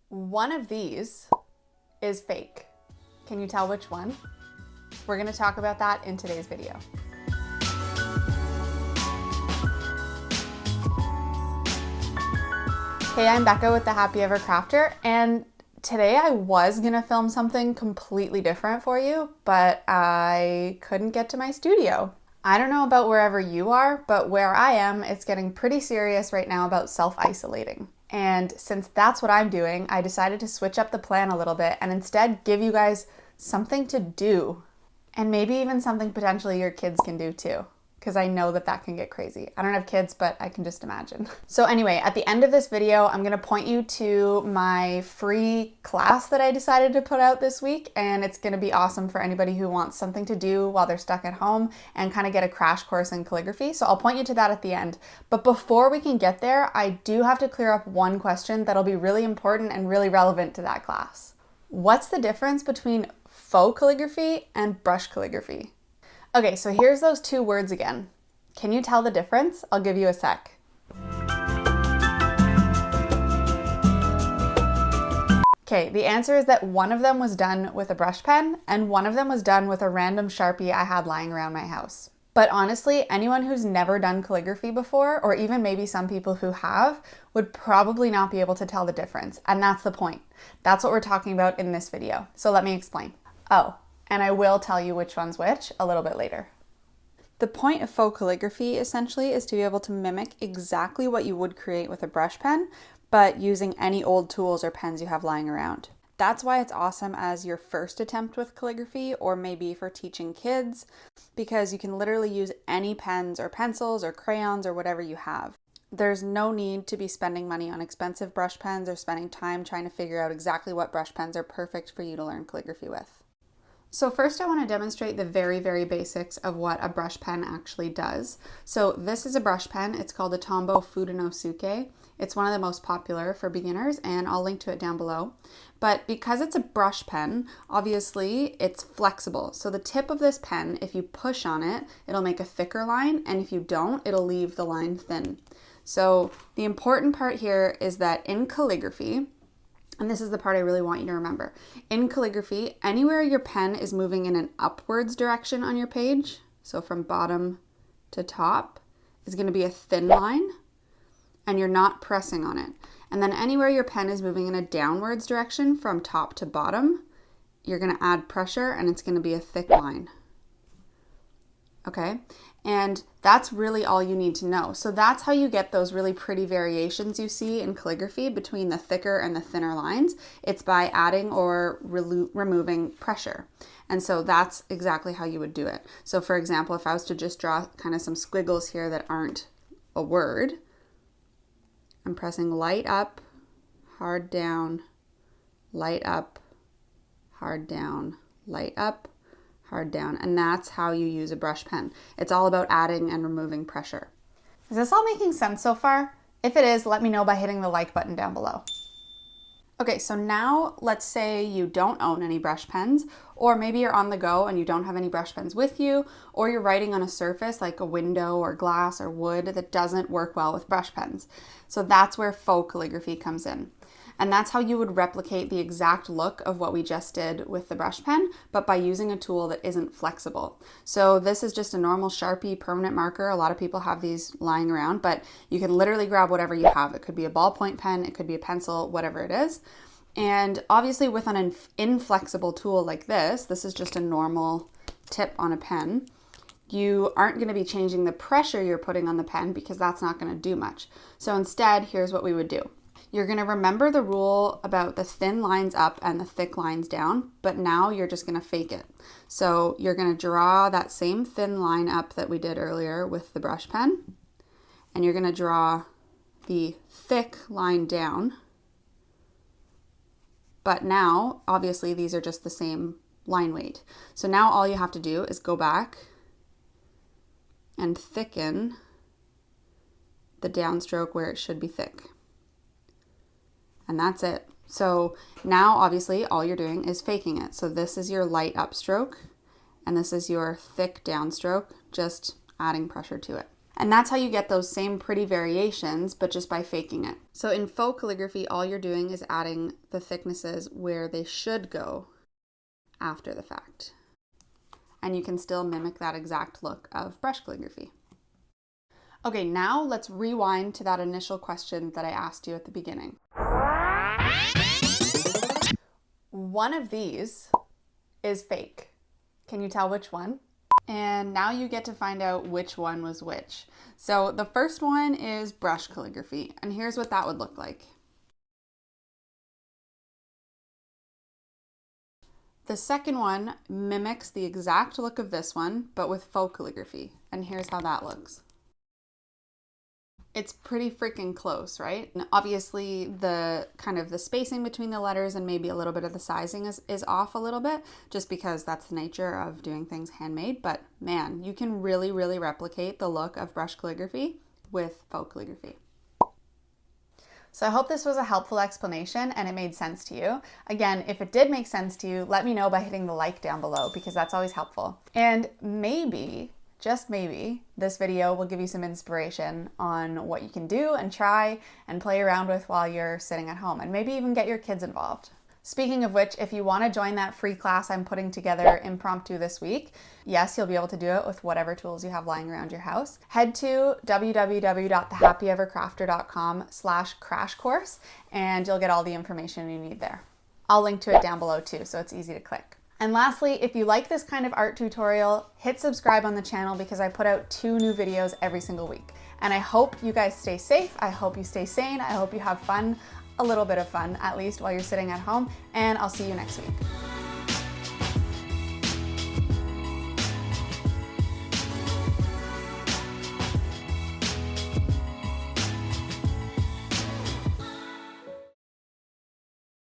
One of these is fake. Can you tell which one? We're going to talk about that in today's video. Hey, I'm Becca with the Happy Ever Crafter, and today I was going to film something completely different for you, but I couldn't get to my studio. I don't know about wherever you are, but where I am, it's getting pretty serious right now about self-isolating. And since that's what I'm doing, I decided to switch up the plan a little bit and instead give you guys something to do. And maybe even something potentially your kids can do too, because I know that can get crazy. I don't have kids, but I can just imagine. So anyway, at the end of this video, I'm gonna point you to my free class that I decided to put out this week, and it's gonna be awesome for anybody who wants something to do while they're stuck at home and kind of get a crash course in calligraphy. So I'll point you to that at the end. But before we can get there, I do have to clear up one question that'll be really important and really relevant to that class. What's the difference between faux calligraphy and brush calligraphy? Okay, so here's those two words again. Can you tell the difference? I'll give you a sec. Okay, the answer is that one of them was done with a brush pen and one of them was done with a random Sharpie I had lying around my house. But honestly, anyone who's never done calligraphy before, or even maybe some people who have, would probably not be able to tell the difference. And that's the point. That's what we're talking about in this video. So let me explain. Oh, and I will tell you which one's which a little bit later. The point of faux calligraphy essentially is to be able to mimic exactly what you would create with a brush pen, but using any old tools or pens you have lying around. That's why it's awesome as your first attempt with calligraphy, or maybe for teaching kids, because you can literally use any pens or pencils or crayons or whatever you have. There's no need to be spending money on expensive brush pens or spending time trying to figure out exactly what brush pens are perfect for you to learn calligraphy with. So first I want to demonstrate the very, very basics of what a brush pen actually does. So this is a brush pen. It's called the Tombow Fudenosuke. It's one of the most popular for beginners, and I'll link to it down below. But because it's a brush pen, obviously it's flexible. So the tip of this pen, if you push on it, it'll make a thicker line, and if you don't, it'll leave the line thin. So the important part here is that in calligraphy, and this is the part I really want you to remember. In calligraphy, anywhere your pen is moving in an upwards direction on your page, so from bottom to top, is going to be a thin line, and you're not pressing on it. And then anywhere your pen is moving in a downwards direction from top to bottom, you're going to add pressure, and it's going to be a thick line. Okay? And that's really all you need to know. So that's how you get those really pretty variations you see in calligraphy between the thicker and the thinner lines. It's by adding or removing pressure. And so that's exactly how you would do it. So for example, if I was to just draw kind of some squiggles here that aren't a word, I'm pressing light up, hard down, light up, hard down, light up, hard down, and that's how you use a brush pen. It's all about adding and removing pressure. Is this all making sense so far? If it is, let me know by hitting the like button down below. Okay, so now let's say you don't own any brush pens, or maybe you're on the go and you don't have any brush pens with you, or you're writing on a surface like a window or glass or wood that doesn't work well with brush pens. So that's where faux calligraphy comes in. And that's how you would replicate the exact look of what we just did with the brush pen, but by using a tool that isn't flexible. So this is just a normal Sharpie permanent marker. A lot of people have these lying around, but you can literally grab whatever you have. It could be a ballpoint pen, it could be a pencil, whatever it is. And obviously with an inflexible tool like this is just a normal tip on a pen. You aren't going to be changing the pressure you're putting on the pen because that's not going to do much. So instead, here's what we would do. You're going to remember the rule about the thin lines up and the thick lines down, but now you're just going to fake it. So you're going to draw that same thin line up that we did earlier with the brush pen, and you're going to draw the thick line down. But now, obviously, these are just the same line weight. So now all you have to do is go back and thicken the downstroke where it should be thick. And that's it. So now obviously all you're doing is faking it. So this is your light upstroke and this is your thick downstroke, just adding pressure to it. And that's how you get those same pretty variations, but just by faking it. So in faux calligraphy, all you're doing is adding the thicknesses where they should go after the fact. And you can still mimic that exact look of brush calligraphy. Okay, now let's rewind to that initial question that I asked you at the beginning. One of these is fake. Can you tell which one? And now you get to find out which one was which. So the first one is brush calligraphy, and here's what that would look like. The second one mimics the exact look of this one, but with faux calligraphy, and here's how that looks. It's pretty freaking close, right? And obviously the kind of the spacing between the letters and maybe a little bit of the sizing is off a little bit, just because that's the nature of doing things handmade. But man, you can really, really replicate the look of brush calligraphy with faux calligraphy. So I hope this was a helpful explanation and it made sense to you. Again, if it did make sense to you, let me know by hitting the like down below, because that's always helpful. And maybe, just maybe, this video will give you some inspiration on what you can do and try and play around with while you're sitting at home, and maybe even get your kids involved. Speaking of which, if you want to join that free class I'm putting together impromptu this week, yes, you'll be able to do it with whatever tools you have lying around your house. Head to www.thehappyevercrafter.com/crash course and you'll get all the information you need there. I'll link to it down below too, so it's easy to click. And lastly, if you like this kind of art tutorial, hit subscribe on the channel, because I put out 2 new videos every single week. And I hope you guys stay safe. I hope you stay sane. I hope you have fun, a little bit of fun at least, while you're sitting at home. And I'll see you next week.